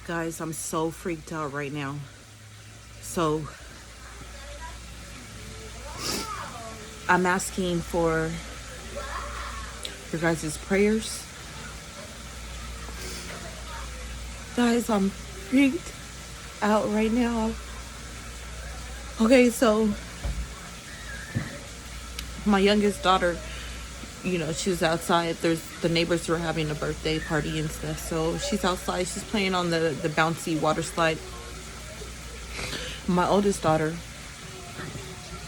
Guys, I'm so freaked out right now. So I'm asking for your guys' prayers. Guys, I'm freaked out right now. Okay, so my youngest daughter, she was outside. The neighbors were having a birthday party and stuff. So she's outside. She's playing on the bouncy water slide. My oldest daughter,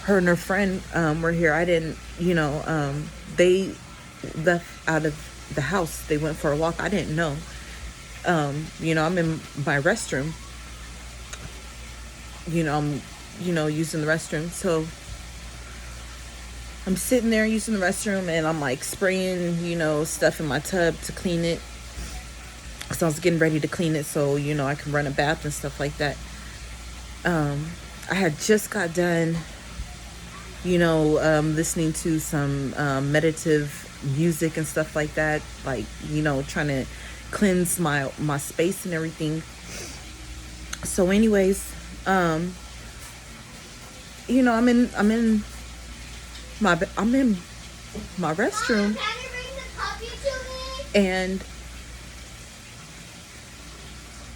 her and her friend were here. I didn't, they left out of the house. They went for a walk. I didn't know. I'm in my restroom. I'm, using the restroom. So I'm sitting there using the restroom and I'm like spraying, stuff in my tub to clean it. So I was getting ready to clean it so, I can run a bath and stuff like that. I had just got done, listening to some meditative music and stuff like that. Like, trying to cleanse my space and everything. So anyways, I'm in my restroom, and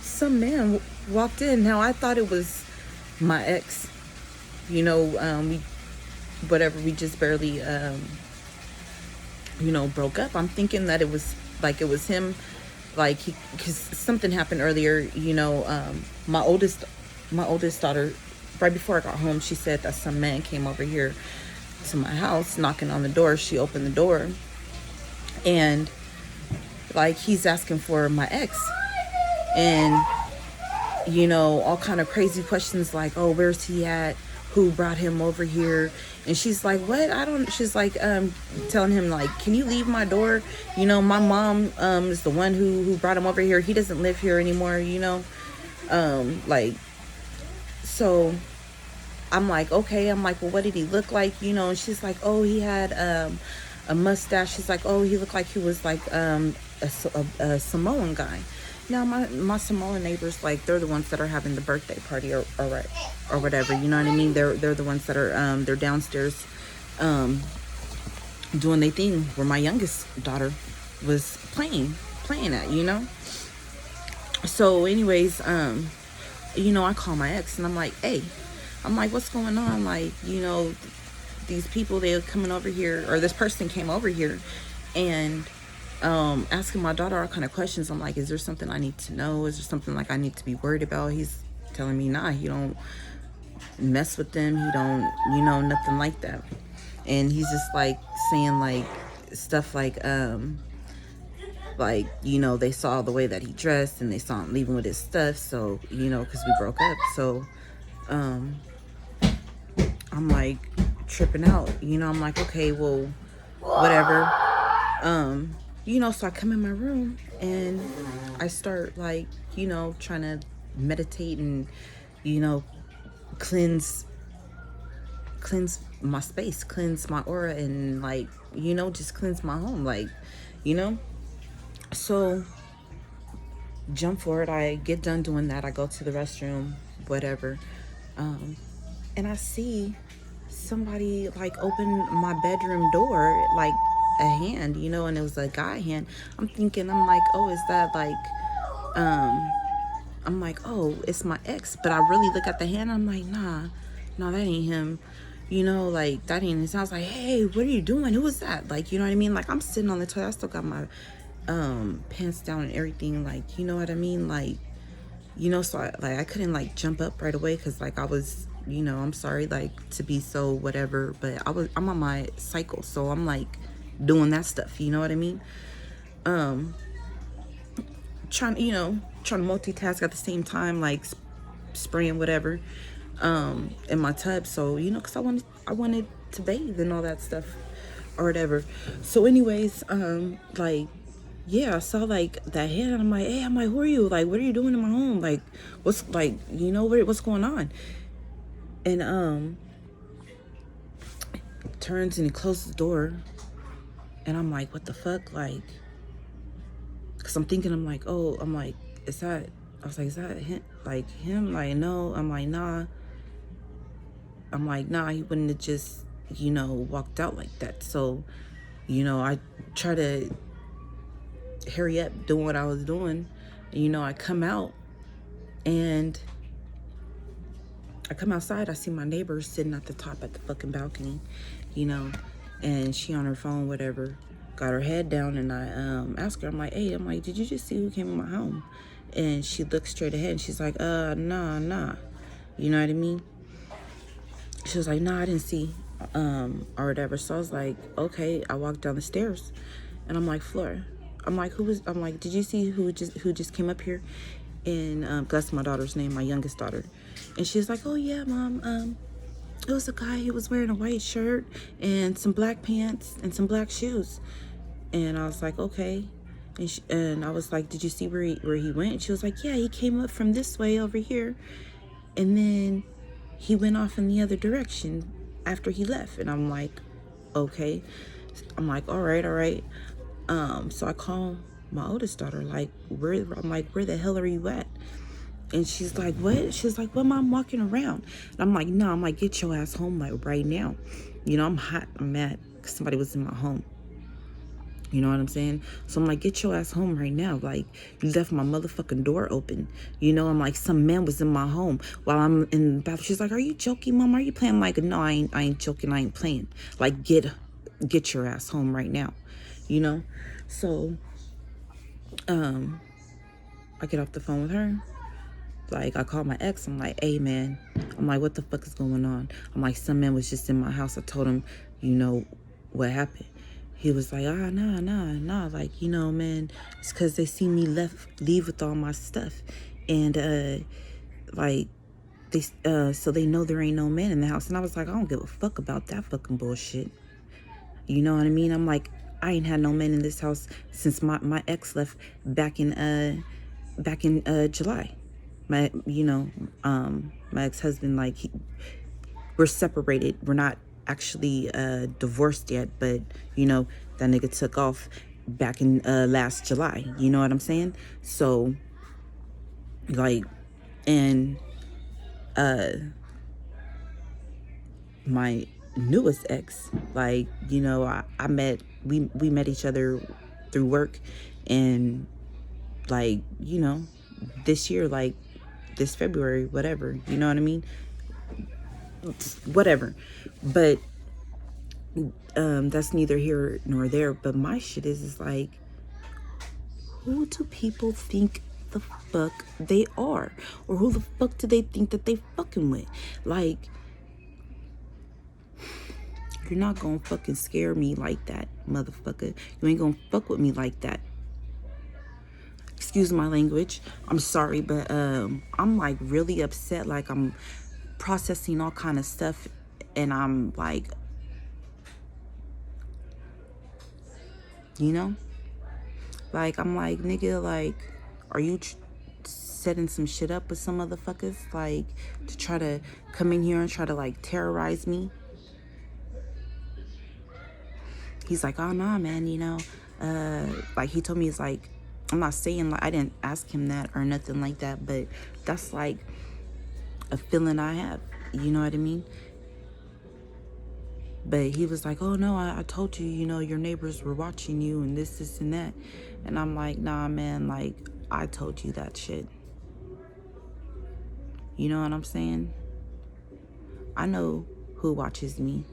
some man walked in. Now I thought it was my ex. We just barely broke up. I'm thinking that it was him, because something happened earlier. My oldest daughter, right before I got home, she said that some man came over here to my house knocking on the door. She opened the door and he's asking for my ex, and all kind of crazy questions like, oh, where's he at, who brought him over here? And she's like, what? She's like telling him like, can you leave my door? My mom is the one who brought him over here. He doesn't live here anymore. So I'm like, okay. I'm like, well, what did he look like? And she's like, oh, he had a mustache. She's like, oh, he looked like he was like a Samoan guy. Now my Samoan neighbors, they're the ones that are having the birthday party or whatever. You know what I mean? They're the ones that are they're downstairs doing their thing where my youngest daughter was playing at. So anyways, I call my ex and I'm like, hey, I'm like, what's going on? Like, these people, they're coming over here, or this person came over here and asking my daughter all kind of questions. I'm like, is there something I need to know? Is there something I need to be worried about? He's telling me, nah, he don't mess with them. He don't, nothing like that. And he's just saying stuff they saw the way that he dressed and they saw him leaving with his stuff. So, because we broke up. So, I'm tripping out, I'm like, okay, well, whatever. So I come in my room and I start trying to meditate and, cleanse my space, cleanse my aura, and just cleanse my home, so jump forward. I get done doing that. I go to the restroom, whatever. And I see somebody open my bedroom door, a hand, and it was a guy hand. I'm like, oh, is that I'm like, oh, it's my ex. But I really look at the hand. I'm like, nah, that ain't him. That ain't his. I was like, hey, what are you doing? Who was that? You know what I mean? I'm sitting on the toilet. I still got my pants down and everything. You know what I mean? So I couldn't jump up right away because I was, I'm sorry, to be so whatever. But I'm on my cycle, so I'm doing that stuff. You know what I mean? Trying to multitask at the same time, spraying whatever in my tub. So because I wanted to bathe and all that stuff or whatever. So anyways, yeah, I saw that hand and I'm like, hey, who are you? What are you doing in my home? What's what's going on? And turns and he closes the door and I'm like, what the fuck? Cause I'm thinking, is that I was like, is that him? Like him? Like, no. I'm like, nah. I'm like, nah, he wouldn't have just, you know, walked out like that. So, you know, I try to hurry up doing what I was doing. You know, I come out and I come outside, I see my neighbor sitting at the top at the fucking balcony, you know, and she on her phone, whatever, got her head down, and I asked her, I'm like, hey, I'm like, did you just see who came in my home? And she looked straight ahead and she's like, nah. You know what I mean? She was like, nah, I didn't see, or whatever. So I was like, okay. I walked down the stairs and I'm like, Flora, I'm like, I'm like, did you see who just came up here? And that's my daughter's name, my youngest daughter. And she's like, oh yeah, Mom, it was a guy. He was wearing a white shirt and some black pants and some black shoes. And I was like, okay. And I was like, did you see where he went? And she was like, yeah, he came up from this way over here, and then he went off in the other direction after he left. And I'm like, okay. I'm like, all right. So I call my oldest daughter, like, where the hell are you at? And she's like, what? She's like, well, Mom, walking around. And I'm like, no. I'm like, get your ass home, like, right now. You know, I'm hot. I'm mad because somebody was in my home. You know what I'm saying? So I'm like, get your ass home right now. Like, you left my motherfucking door open. You know, I'm like, some man was in my home while I'm in the bathroom. She's like, are you joking, Mom? Are you playing? I'm like, no, I ain't joking. I ain't playing. Like, get your ass home right now. You know? So, I get off the phone with her. Like, I called my ex. I'm like, hey, man. I'm like, what the fuck is going on? I'm like, some man was just in my house. I told him, you know, what happened. He was like, nah. Like, you know, man, it's because they see me leave with all my stuff. And, like, so they know there ain't no man in the house. And I was like, I don't give a fuck about that fucking bullshit. You know what I mean? I'm like, I ain't had no man in this house since my ex left back in July. My ex-husband, like, we're separated. We're not actually divorced yet, but, you know, that nigga took off back in last July. You know what I'm saying? So, like, and my newest ex, like, you know, we met each other through work, and, like, you know, this year, like, this February, whatever, you know what I mean? Whatever. But that's neither here nor there. But my shit is like, who do people think the fuck they are? Or who the fuck do they think that they fucking with? Like, you're not gonna fucking scare me like that, motherfucker. You ain't gonna fuck with me like that. Excuse my language. I'm sorry, but I'm like really upset. Like, I'm processing all kind of stuff, and I'm like, you know, like, I'm like, nigga, like, are you setting some shit up with some motherfuckers, like, to try to come in here and try to, like, terrorize me? He's like, oh nah, man, you know, like, he told me, he's like, I'm not saying, like, I didn't ask him that or nothing like that, but that's like a feeling I have, you know what I mean? But he was like, oh no, I told you, you know, your neighbors were watching you and this and that. And I'm like, nah, man, like, I told you that shit. You know what I'm saying? I know who watches me.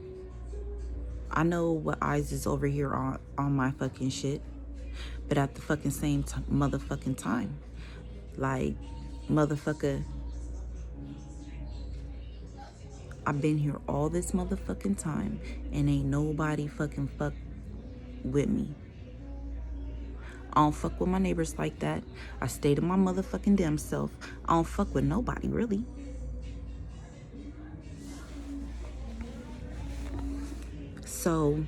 I know what eyes is over here on my fucking shit. But at the fucking same motherfucking time, like, motherfucker, I've been here all this motherfucking time and ain't nobody fucking fuck with me. I don't fuck with my neighbors like that. I stay to my motherfucking damn self. I don't fuck with nobody, really. So,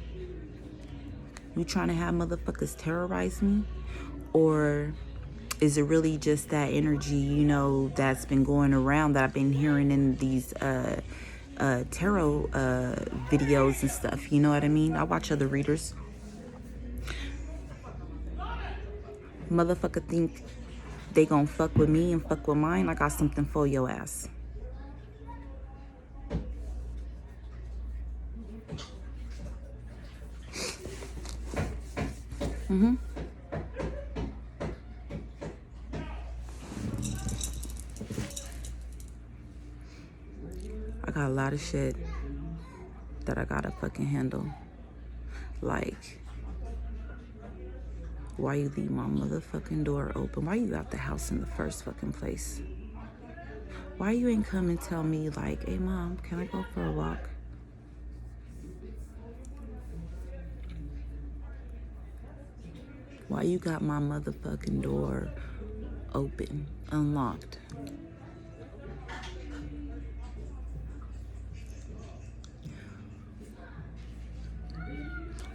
you trying to have motherfuckers terrorize me? Or is it really just that energy, you know, that's been going around that I've been hearing in these tarot videos and stuff? You know what I mean? I watch other readers. Motherfucker think they gonna fuck with me and fuck with mine, I got something for your ass. I got a lot of shit that I gotta fucking handle. Like, why you leave my motherfucking door open? Why you out the house in the first fucking place? Why you ain't come and tell me like, hey mom, can I go for a walk? Why you got my motherfucking door open, unlocked?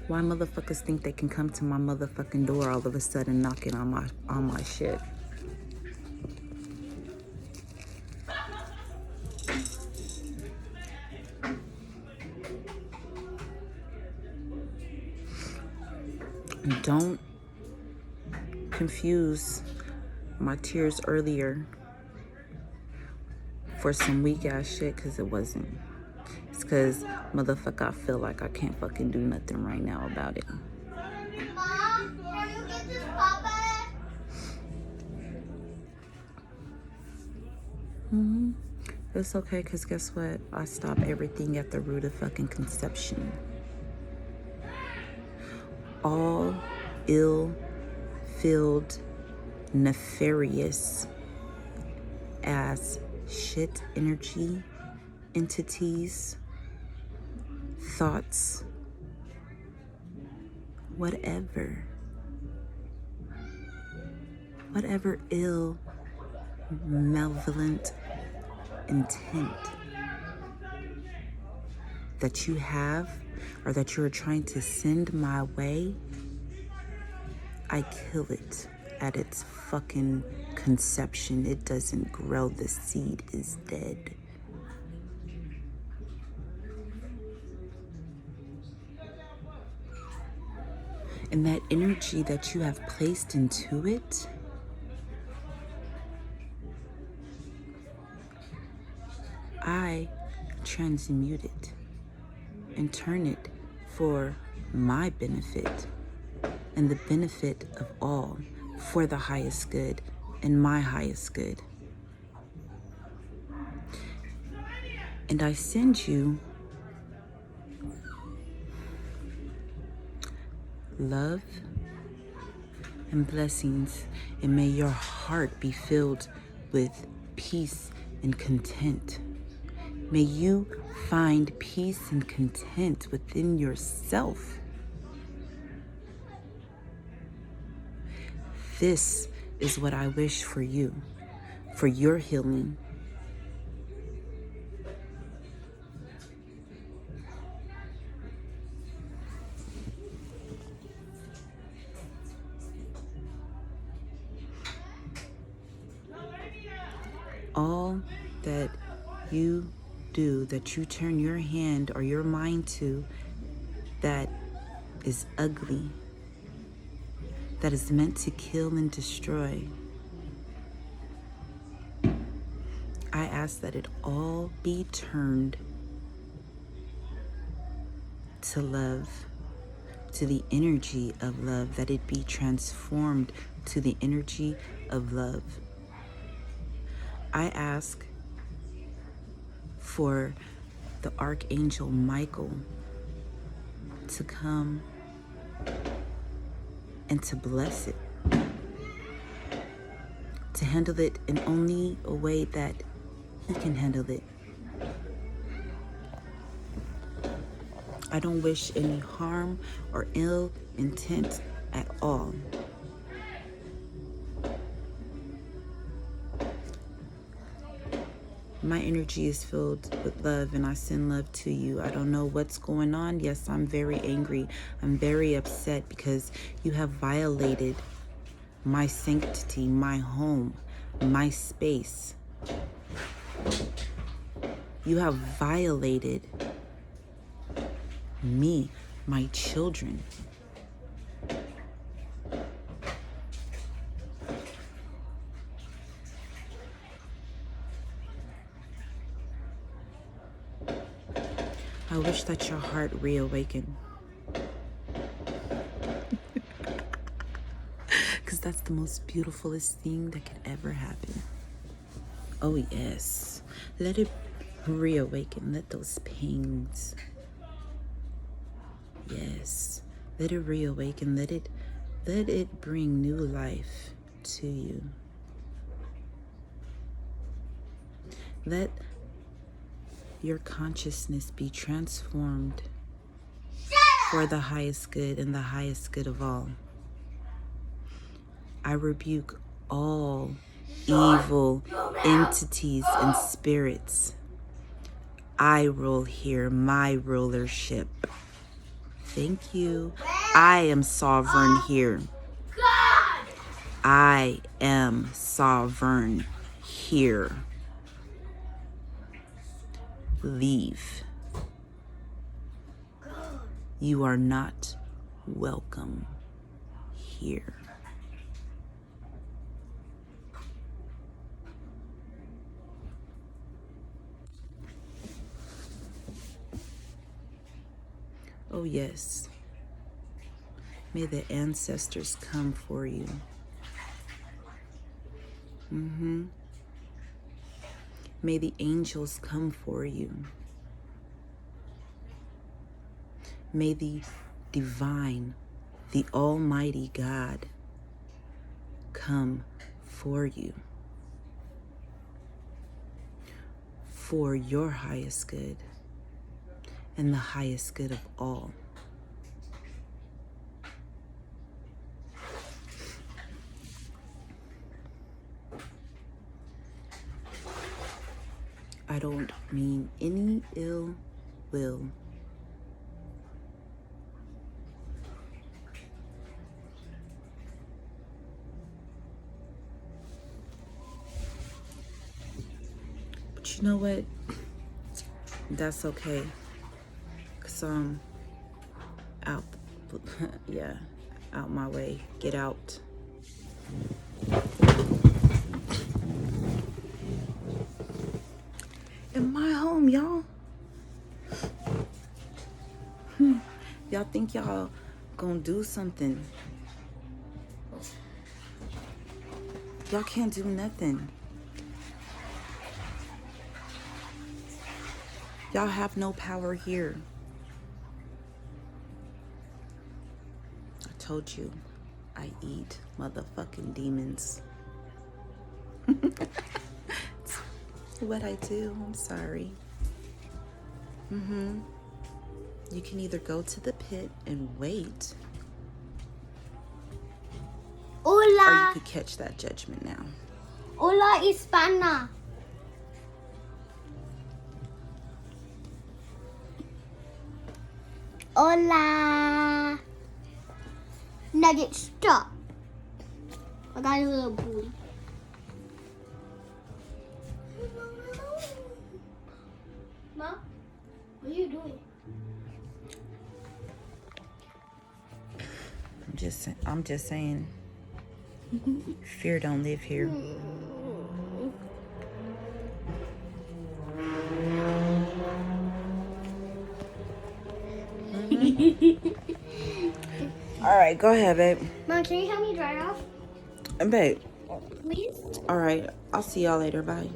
Why motherfuckers think they can come to my motherfucking door all of a sudden knocking on my shit? Don't confuse my tears earlier for some weak ass shit, because it wasn't. It's because, motherfucker, I feel like I can't fucking do nothing right now about it. Mom, can you get this puppet? It's okay, because guess what? I stop everything at the root of fucking conception. All ill-filled, nefarious ass shit energy, entities, thoughts, whatever ill, malevolent intent that you have or that you're trying to send my way, I kill it at its fucking conception. It doesn't grow. The seed is dead. And that energy that you have placed into it, I transmute it and turn it for my benefit and the benefit of all, for the highest good and my highest good. And I send you love and blessings, and may your heart be filled with peace and content. May you find peace and content within yourself. This is what I wish for you, for your healing. All that you do, that you turn your hand or your mind to, that is ugly, that is meant to kill and destroy, I ask that it all be turned to love, to the energy of love, that it be transformed to the energy of love. I ask for the Archangel Michael to come and to bless it, to handle it in only a way that he can handle it. I don't wish any harm or ill intent at all. My energy is filled with love, and I send love to you. I don't know what's going on. Yes, I'm very angry. I'm very upset because you have violated my sanctity, my home, my space. You have violated me, my children. I wish that your heart reawakened. Because that's the most beautifulest thing that could ever happen. Oh, yes. Let it reawaken. Let those pains. Yes. Let it reawaken. Let it bring new life to you. Let your consciousness be transformed for the highest good and the highest good of all. I rebuke all evil entities and spirits. I rule here, my rulership. Thank you. I am sovereign here. I am sovereign here. Leave. You are not welcome here. Oh, yes. May the ancestors come for you. May the angels come for you. May the divine, the Almighty God come for you. For your highest good and the highest good of all. I don't mean any ill will. But you know what? That's okay. 'Cause out, yeah, out my way. Get out. In my home, y'all. Y'all think y'all gonna do something. Y'all can't do nothing. Y'all have no power here. I told you, I eat motherfucking demons. It's what I do. I'm sorry. You can either go to the pit and wait, or you Hola. could catch that judgment now. Hola, Hispana. Hola. Nugget, stop. I got a little booty. Mom, what are you doing? I'm just saying. Fear don't live here. All right, go ahead, babe. Mom, can you help me dry off? Babe. Please? All right, I'll see y'all later. Bye.